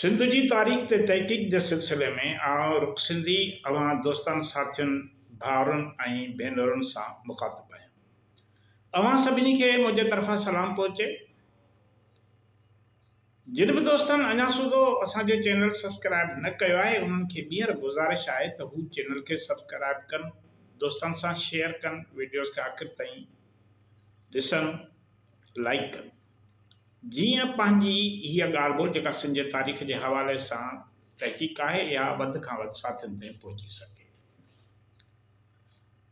सिंध जी तारीख़ ते तहक़ीक़ जे सिलसिले में आउं रुख सिंधी अवां दोस्तनि साथियुनि भाउरनि ऐं भेनरुनि सां मुख़ातिबु आहियां। अवां सभिनी खे मुंहिंजे तरफ़ां सलाम पहुचे। जिन बि दोस्तनि अञा सूदो असांजो चैनल सब्सक्राइब न कयो आहे उन्हनि खे ॿीहर गुज़ारिश आहे त हू चैनल खे सब्सक्राइब कनि, दोस्तनि सां शेयर कनि, वीडियोज़ खे आख़िर ताईं ॾिसनि, लाइक कनि, जीअं पंहिंजी हीअ ॻाल्हि ॿोल जेका सिंध जी तारीख़ जे हवाले सां तहक़ीक़ आहे या वधि खां वधि साथियुनि ताईं पहुची सघे।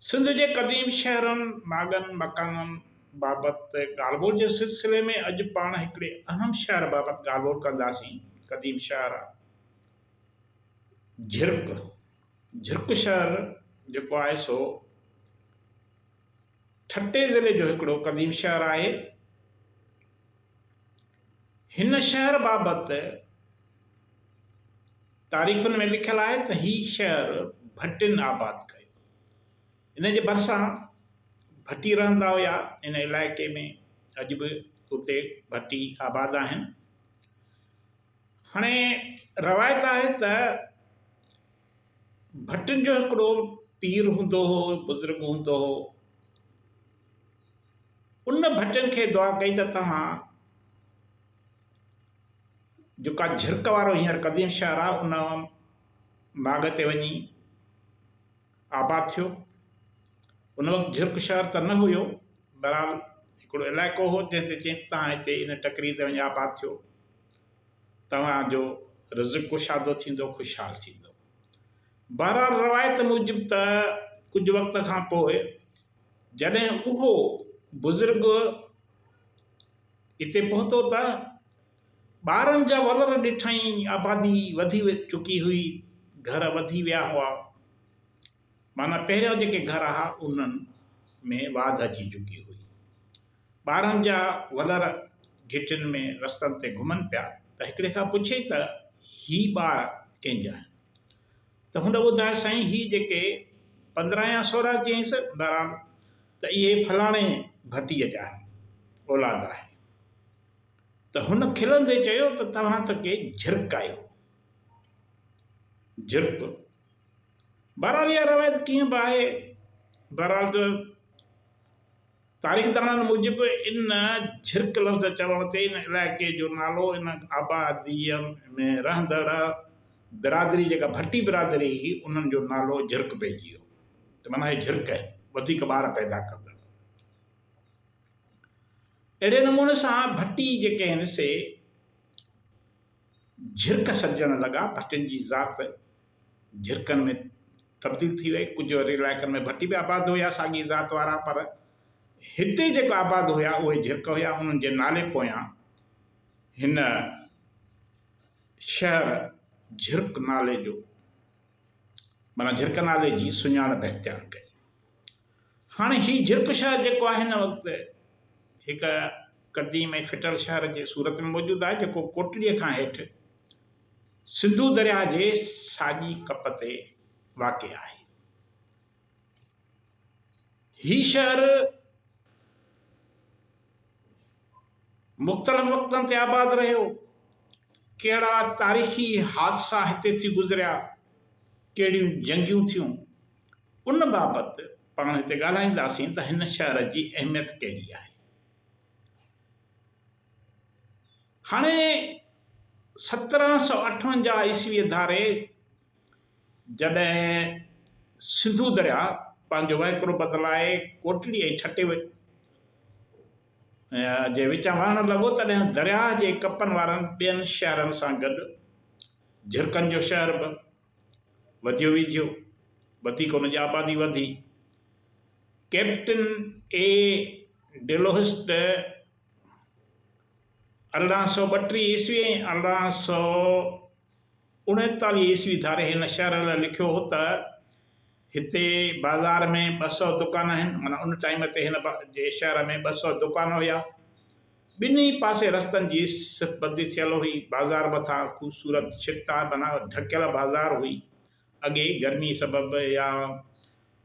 सिंध जे क़दीम शहरनि, बाग़नि, मकाननि बाबति ॻाल्हि ॿोल जे सिलसिले में अॼु पाण हिकिड़े अहम शहर बाबति ॻाल्हि ॿोल कंदासीं। क़दीम शहर आहे झिरक। झिरक शहर जेको आहे सो ठट्टे ज़िले जो हिकिड़ो क़दीम शहर आहे। हिन शहर बाबति तारीख़ुनि में लिखियलु आहे त ही शहर भट्टिन आबाद कयो। इन जे भरिसां भट्टी रहंदा हुआ। इन इलाइक़े में अॼु बि उते भट्टी आबाद आहिनि। हाणे रवायत आहे त भट्टिन जो हिकिड़ो पीर हूंदो हो, बुज़ुर्ग हूंदो हो। उन भट्टिन खे दुआ कई त तव्हां जेका झिरक वारो हींअर क़दीम शहर आहे उन बाग़ ते वञी आबाद थियो। उन वक़्तु झिरक शहर त न हुयो, बहरहाल हिकिड़ो इलाइक़ो हो जंहिं ते चई तव्हां हिते इन टकरी ते वञी आबाद थियो, तव्हांजो रिज़्क़ कुशादो थींदो, ख़ुशहाल थींदो। बहरहाल रवायत मूजिबि त कुझु वक़्त खां पोइ जॾहिं उहो बुज़ुर्ग हिते पहुतो त ॿारनि जा वलर ॾिठई, आबादी वधी चुकी हुई, घर वधी विया हुआ। माना पहिरियों जेके घर हुआ उन्हनि में वाध अची चुकी हुई। ॿारनि जा वलर घिटियुनि में रस्तनि ते घुमनि पिया त हिकिड़े खां पुछे त ही ॿार कंहिंजा आहिनि? त हुन ॿुधायो साईं ही जेके 15 या 16 चयईंसि, बहरहाल त इहे फलाणे भट्टीअ जा आहिनि, औलाद आहे। त हुन खिलंदे चयो त तव्हां त के झिरक आहियो। झिरक बहरहाल इहा रवायत कीअं बि आहे, बहरहाल तारीख़दाननि मूजिबि इन झिरक लफ़्ज़ चवण ते इन इलाइक़े जो नालो, इन आबादीअ में रहंदड़ बिरादरी जेका भट्टी बिरादरी हुई उन्हनि जो नालो झिरक पइजी वियो। त माना हे झिरक आहे, वधीक ॿार पैदा कंदड़। अहिड़े नमूने सां भट्टी जेके आहिनि से झिरक सॾजण लॻा। भट्टिन जी ज़ात झिरकनि में तब्दील थी वई। कुझु वरी इलाइक़नि में भट्टी बि आबाद हुया साॻी ज़ात वारा, पर हिते जेको आबाद हुया उहे झिरक हुया। उन्हनि जे नाले पोयां हिन शहर झिरक नाले जो, माना झिरक नाले जी सुञाणप इख्तियार कई। हाणे ही झिरक शहर जेको आहे हिन वक़्तु हिकु क़दीम ऐं फिटल शहर जे सूरत में मौजूदु आहे, जेको कोटड़ीअ खां हेठि सिंधू दरिया जे साॼी कप ते वाक़िअ आहे। ही शहर मुख़्तलिफ़ वक़्तनि ते आबाद रहियो। कहिड़ा तारीख़ी हादसा हिते थी गुज़रिया, कहिड़ियूं जंगियूं थियूं, उन बाबति पाण हिते ॻाल्हाईंदासीं त हिन शहर जी अहमियत कहिड़ी आहे। हाणे 1758 ईस्वीअ धारे जॾहिं सिंधू दरिया पंहिंजो वहिकिरो बदिलाए कोटड़ी ऐं ठट्टे जे विचां वहणु लॻो, तॾहिं दरिया जे कपनि वारनि ॿियनि शहरनि सां गॾु झिरकनि जो शहर बि वधियो विझियो, वधीक हुन जी आबादी वधी। कैप्टन ए डेलोहिस्ट 1832 ईस्वी ऐं 1839 ईस्वी धारे हिन शहर लाइ लिखियो हो त हिते बाज़ार में 200 दुकान आहिनि। माना उन टाइम ते हिन जे शहर में 200 दुकान हुया। ॿिन्ही पासे रस्तनि जी सिफ़बंदी थियल हुई। बाज़ार मथां ख़ूबसूरत छिता माना ढकियल बाज़ार हुई। अॻे गर्मी सबबु या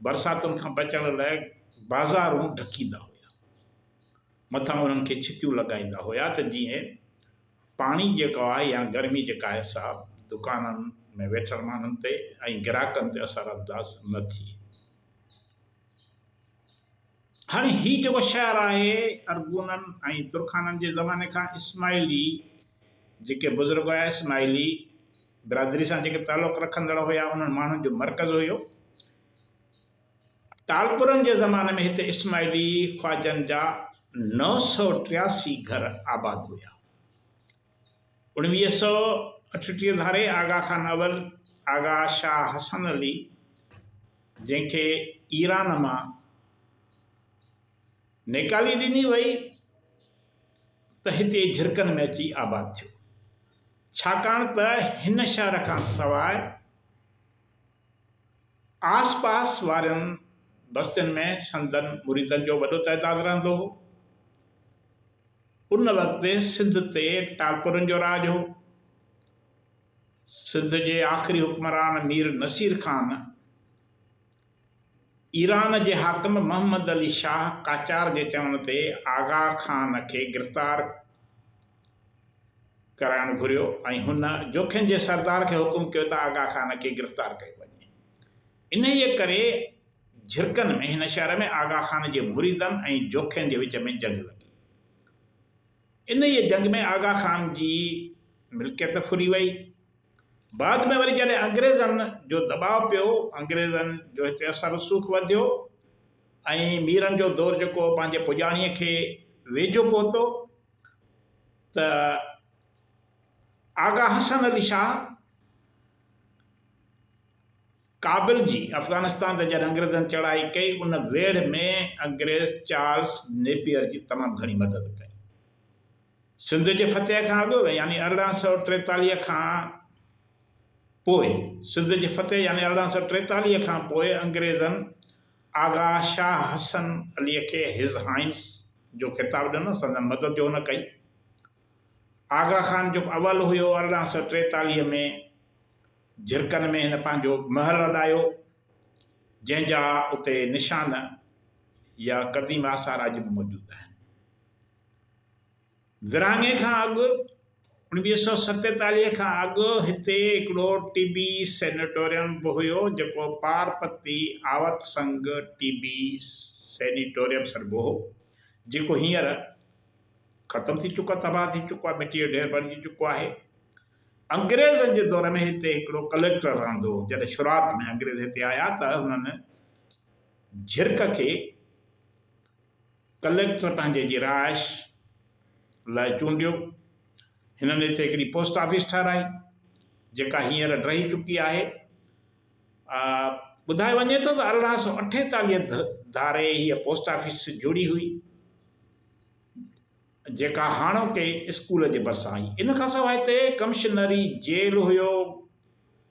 बरसातुनि खां बचण लाइ बाज़ारूं ढकींदा हुया, मथां उन्हनि खे छितियूं लॻाईंदा हुया त जीअं पाणी जेको आहे या गर्मी जेका आहे सा दुकाननि में वेठल माण्हुनि ते ऐं ग्राहकनि ते असर अंदाज़ न थी। हाणे ही जेको शहर आहे अरगुननि ऐं तुर्खाननि जे ज़माने खां इस्माइली जेके बुज़ुर्ग हुया इस्माइली बिरादरी सां जेके तालुक़ रखंदड़ हुया उन्हनि माण्हुनि जो मर्कज़ हुयो। टालपुरनि जे ज़माने में हिते इस्माइली ख्वाजनि जा 983 घर आबाद हुया। 1938 धारे आगा खान अवल आगा शाह हसन अली जंहिंखे ईरान मां निकाली ॾिनी वई त हिते झिरकनि में अची आबाद थियो, छाकाणि त हिन शहर खां सवाइ आस पास वारनि बस्तियुनि में संदन मुरीदनि जो वॾो तइदाद रहंदो हो। उन वक़्तु सिंध ते टालपुरनि जो राज हो। सिंध जे आख़िरी हुक्मरान मीर नसीर खान ईरान जे हाकिम मोहम्मद अली शाह काचार जे चवण ते आगा खान खे गिरफ़्तार कराइणु घुरियो ऐं हुन जोखिन जे सरदार खे हुकुम कयो त आगा खान खे गिरफ़्तार कयो वञे। इन जे करे झिरकनि में हिन शहर में आगा खान जे मुरीदनि ऐं जोखिन जे विच में जंग लॻी। इन ई जंग में आगा खान जी मिल्कियत फुरी वई। बाद में वरी जॾहिं अंग्रेज़नि जो दबाव पियो, अंग्रेज़नि जो हिते असर रसूख़ वधियो ऐं मीरनि जो दौरु जेको पंहिंजे पुॼाणीअ खे वेझो पहुतो त आगा हसन अली शाह काबिल जी अफ़गानिस्तान ते जॾहिं अंग्रेज़नि चढ़ाई कई उन वेढ़ में अंग्रेज़ चार्ल्स नेपियर जी तमामु घणी मदद कई। सिंध जे फतेह खां अॻु यानी 1843 खां पोइ सिंध जे फतेह यानी 1843 खां पोइ अंग्रेज़नि आगा शाह हसन अलीअ खे हिज़ हाइंस जो ख़िताबु ॾिनो, संदन मदद जो हुन कई। आगा खान जो अवल हुयो 1843 में झिरकनि में हिन पंहिंजो महल अॾायो जंहिंजा उते निशान या क़दीम आसार अॼु बि मौजूदु आहिनि। विरहाङे खां अॻु 1947 खां अॻु हिते हिकिड़ो टीबी सैनिटोरियम बि हुयो जेको पारपती आवत संघ टीबी सैनिटोरियम सॾिबो हो, जेको हींअर ख़तमु थी चुको आहे, तबाह थी चुको आहे, मिटीअ जो ढेर बणिजी चुको आहे। अंग्रेज़नि जे दौर में हिते हिकिड़ो कलेक्टर रहंदो हो। जॾहिं शुरूआति में अंग्रेज़ हिते आया त हुननि झिरक खे कलेक्टर पंहिंजे जी रिहाइश लाइ चूंडियो। हिननि हिते हिकिड़ी पोस्ट ऑफिस ठाराई जेका हींअर रही चुकी आहे। ॿुधायो वञे थो त 1848 धारे हीअ पोस्ट ऑफिस जुड़ी हुई जेका हाणोके स्कूल जे भरिसां आई। इन खां सवाइ हिते कमिश्नरी जेल हुयो,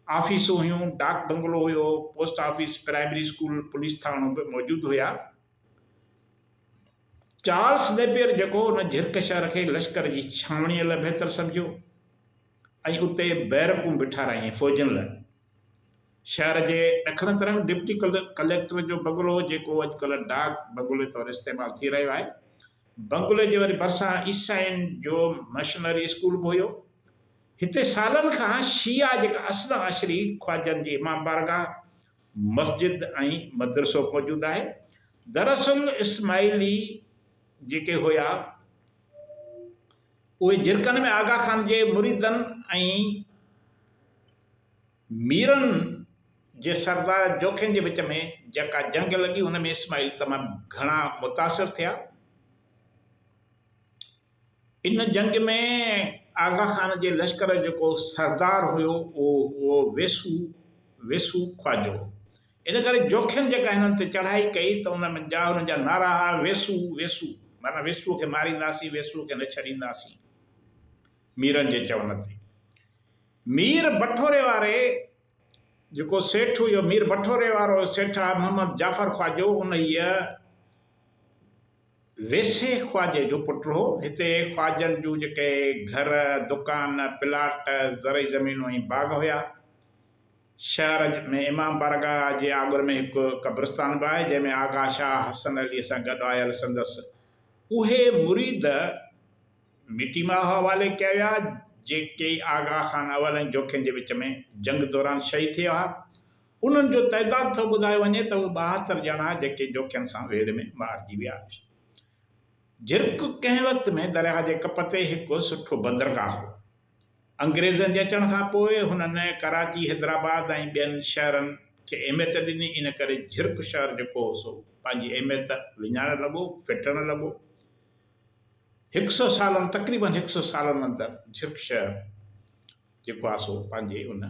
ऑफिसूं हुयूं, डाक बंगलो हुयो, post office, primary school, police थाणो बि मौजूदु हुया। चार्ल्स नेपियर जेको हुन झिरक शहर खे लश्कर जी छावणीअ लाइ बहितर सम्झियो ऐं उते बैरकूं बि ठाराई फ़ौजियुनि लाइ। शहर जे ॾखण तरफ़ डिप्टी कलेक्टर जो बंगलो जेको अॼुकल्ह डाक बंगले तौरु इस्तेमालु थी रहियो आहे। बंगले जे वरी भरिसां ईसाइन जो मशीनरी स्कूल बि हुयो। हिते सालनि खां शिया जेका असद अशरी ख्वाजनि जी इमाम बारगाह, मस्जिद ऐं मदरसो मौजूदु आहे। दरअसल इस्माइली जेके हुया उहे झिरकनि में आगा खान जे मुरीदनि ऐं मीरनि जे सरदार जोखिन जे विच में जेका जंग लॻी हुन में इस्माइल तमामु घणा मुतासिर थिया। इन जंग में आगा खान जे लश्कर जेको सरदार हुयो उहो वेसू ख्वाजो हो। इन करे जोखिन जेका हिननि ते चढ़ाई कई त हुन जा नारा हुआ वेसू वेसू, माना वेसूअ खे मारींदासीं, वेसूअ खे न छॾींदासीं, मीरनि जे चवण ते। मीर बठोरे वारे जेको सेठ हुयो, मीर बठोरे वारो सेठ आहे मोहम्मद जाफ़र ख्वाजो, उन हीअ वेसे ख्वाजे जो पुटु हो। हिते ख्वाजनि जूं जेके घर, दुकान, प्लाट, ज़रई ज़मीनूं ऐं बाग हुया। शहर में इमाम बारगाह जे आॻुर में हिकु क़ब्रिस्तान बि आहे जंहिंमें आगा शाह हसन अलीअ सां गॾु आयल संदसि उहे मुरीद मीटिंग हवाले कया विया जेके आगा खान अवल ऐं जोखिन जे विच में जंग दौरान शहीद थिया हुआ। उन्हनि जो तइदाद थो ॿुधायो वञे त उहे 72 ॼणा जेके जोखियुनि सां वेड़ में मारिजी विया। झिरक कंहिं वक़्त में दरिया जे कप ते हिकु सुठो बंदरगाह हो। अंग्रेज़नि जे अचण खां पोइ हुननि कराची, हैदराबाद ऐं ॿियनि शहरनि खे अहमियत ॾिनी। इन करे झिरक शहर जेको हो सो पंहिंजी अहमियत विञाइण लॻो, फिटण लॻो। 100 सालनि तक़रीबन 100 सालनि अंदरि झिरक शहर जेको आहे सो पंहिंजे उन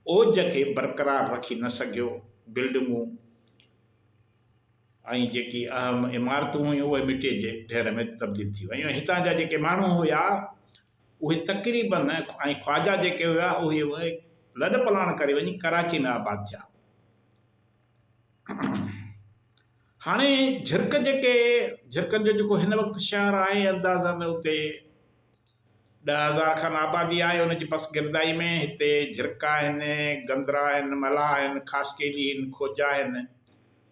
ओज खे बरक़रार रखी न सघियो। बिल्डिंगूं ऐं जेकी अहम इमारतूं हुयूं उहे मिटीअ जे ढेर में तब्दील थी वियूं। हितां जा जेके माण्हू हुआ उहे तक़रीबन ऐं ख्वाजा जेके हुआ उहे लॾ पलाण करे वञी कराची में आबाद थिया। हाणे झिरकनि जो जेको हिन वक़्तु शहर आहे अंदाज़न उते 10,000 खनि आबादी आहे उनजी बस गिरदाई में। हिते झिरका आहिनि, गंदरा आहिनि, मल्हाह आहिनि, ख़ासकेली आहिनि, खोजा आहिनि,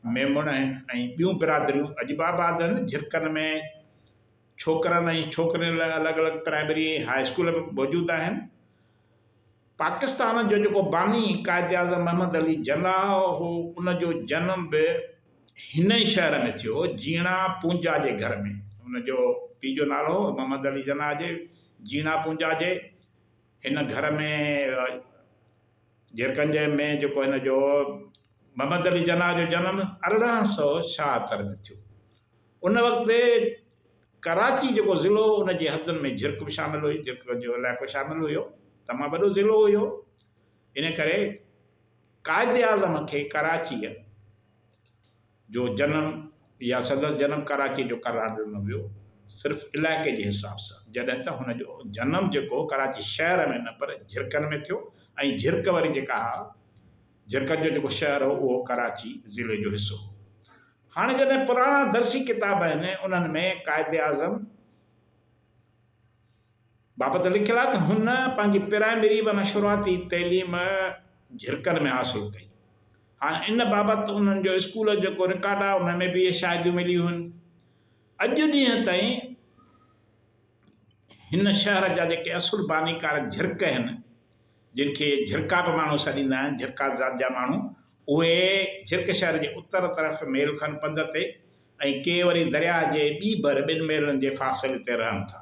मेमुण आहिनि ऐं ॿियूं बिरादरियूं अॼु बि आबाद आहिनि। झिरकनि में छोकिरनि ऐं छोकिरियुनि लाइ अलॻि अलॻि प्राइमरी हाई स्कूल बि मौजूदु आहिनि। पाकिस्तान जो जेको बानी क़ाइद आज़म मोहम्मद अली जिन्ना हो उनजो जनम बि हिन ई शहर में थियो, जीणा पूंजा जे घर में। उनजो पीउ जो नालो मोहम्मद अली जिन्ना जे जीणा पूंजा जे हिन घर में झिरकनि में जेको हिन जो मोहम्मद अली जिन्ना जो जनम 1876 में थियो। उन वक़्तु कराची जेको ज़िलो उनजे हदनि में झिरक बि शामिलु हुई, झिरक जो इलाइक़ो शामिलु हुयो, तमामु वॾो ज़िलो हुयो। इन करे क़ाइद आज़म खे कराचीअ जो जनम या संदसि जनम कराची जो करार ॾिनो वियो, सिर्फ़ु इलाइक़े जे हिसाब सां, जॾहिं त हुनजो जनम जेको कराची शहर में न पर झिरकनि में थियो। ऐं झिरक वरी जेका झिरकनि जो जेको शहर हो उहो कराची ज़िले जो हिसो हो। हाणे जॾहिं पुराणा दर्सी किताब आहिनि उन्हनि में क़ाइद आज़म बाबति लिखियलु आहे त हुन पंहिंजी प्राइमरी माना शुरूआती तइलीम झिरकनि में हासिलु कई। हाणे इन बाबति उन्हनि जो स्कूल जेको रिकॉर्ड आहे उन में बि इहे शायदियूं मिलियूं आहिनि। अॼु ॾींहं ताईं हिन शहर जा जेके असुल बानीकार झिरक आहिनि, जिनखे झिरका बि माण्हू सॾींदा आहिनि, झिरका ज़ात जा माण्हू, उहे झिरक शहर जे उत्तर तरफ़ मेल खनि पंध ते ऐं के वरी दरिया जे ॿी भर 2 मेलनि जे फ़ासिले ते रहनि था।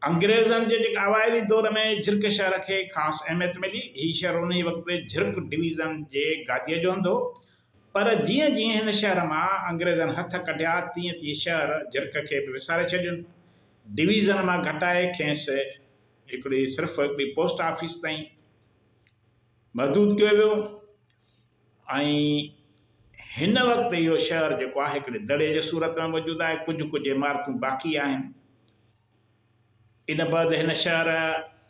अंग्रेज़नि जे जेके अवाइली दौर में झिरक शहर खे ख़ासि अहमियत मिली। हीउ शहर उन वक़्तु झिरक डिवीज़न जे गादीअ जो हूंदो। पर जीअं जीअं हिन शहर मां अंग्रेज़नि हथ कढिया तीअं तीअं शहर झिरक खे बि विसारे छॾियुनि। डिवीज़न मां घटाए खेसि सिर्फ़ु हिकिड़ी पोस्ट ऑफिस ताईं महदूद कयो वियो। ऐं हिन वक़्तु इहो शहर जेको आहे हिकिड़े दड़े जे सूरत में मौजूदु आहे। कुझु इमारतूं बाक़ी आहिनि। इन बैदि हिन शहर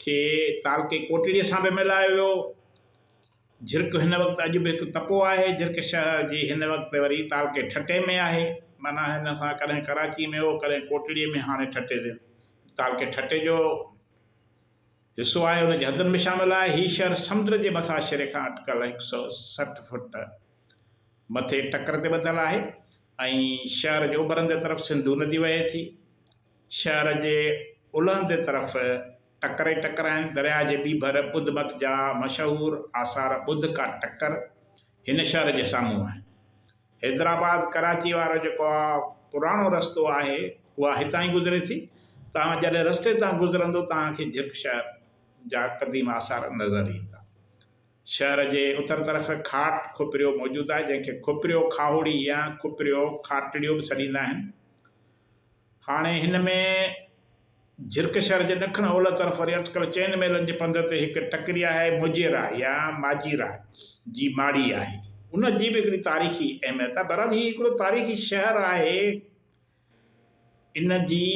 खे तालके कोटड़ीअ सां बि मिलायो वियो। झिरक हिन वक़्तु अॼु बि हिकु तपो आहे। झिरक शहर जी हिन वक़्तु वरी तालके ठटे में आहे। माना हिन सां कॾहिं कराची में हो, कॾहिं कोटड़ीअ में, हाणे ठटे ते तालके ठटे जो हिसो आहे, उनजे हदनि में शामिलु आहे। हीउ शहर समुंड जे मथां सिरे खां अटकल 160 फुट मथे टकर ते ॿधलु आहे ऐं शहर जे उभरंदे तरफ़ सिंधू नदी वहे थी। शहर जे उलहंदे तरफ़ टकर आहिनि। दरिया जे ॿी भर ॿुधमत जा मशहूरु आसार ॿुध का टकर हिन शहर जे साम्हूं आहे। हैदराबाद कराची वारो जेको आहे पुराणो रस्तो आहे उहा हितां ई गुज़रे थी। तव्हां जॾहिं रस्ते तां गुज़रंदो तव्हांखे झिरक शहर जा क़दीम आसार नज़र ईंदा। शहर जे उतर तरफ़ खाट खुपरियो मौजूदु आहे, जंहिंखे खुपरियो खाहुड़ी या खुपरियो खाटड़ियो बि सॾींदा आहिनि। हाणे हिन में झिरक शहर जे ॾखण ओलह तरफ़ वरी अटकल 4 मेलनि जे पंध ते हिकु टकरिया आहे, मुजीरा या माजीरा जी माड़ी आहे। उन जी बि हिकिड़ी तारीख़ी अहमियत आहे। बहरहाल हीउ हिकिड़ो तारीख़ी शहर आहे। इन जी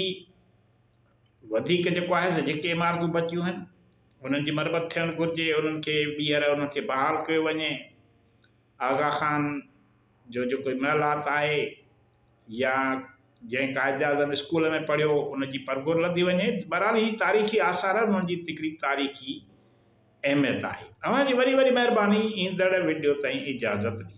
वधीक जेको आहे जेके इमारतूं बचियूं आहिनि उन्हनि जी मरम्मत थियणु घुरिजे, उन्हनि खे ॿीहर उन्हनि खे बहाल कयो वञे। आगा खान जो जेको महलात आहे या जंहिं क़ाइद आज़म स्कूल में पढ़ियो उनजी परगुर लधी वञे। बहरहाल ही तारीख़ी आसार उन्हनि जी हिकिड़ी तारीख़ी अहमियत आहे। तव्हांजी वरी महिरबानी। ईंदड़ वीडियो ताईं इजाज़त ॾी।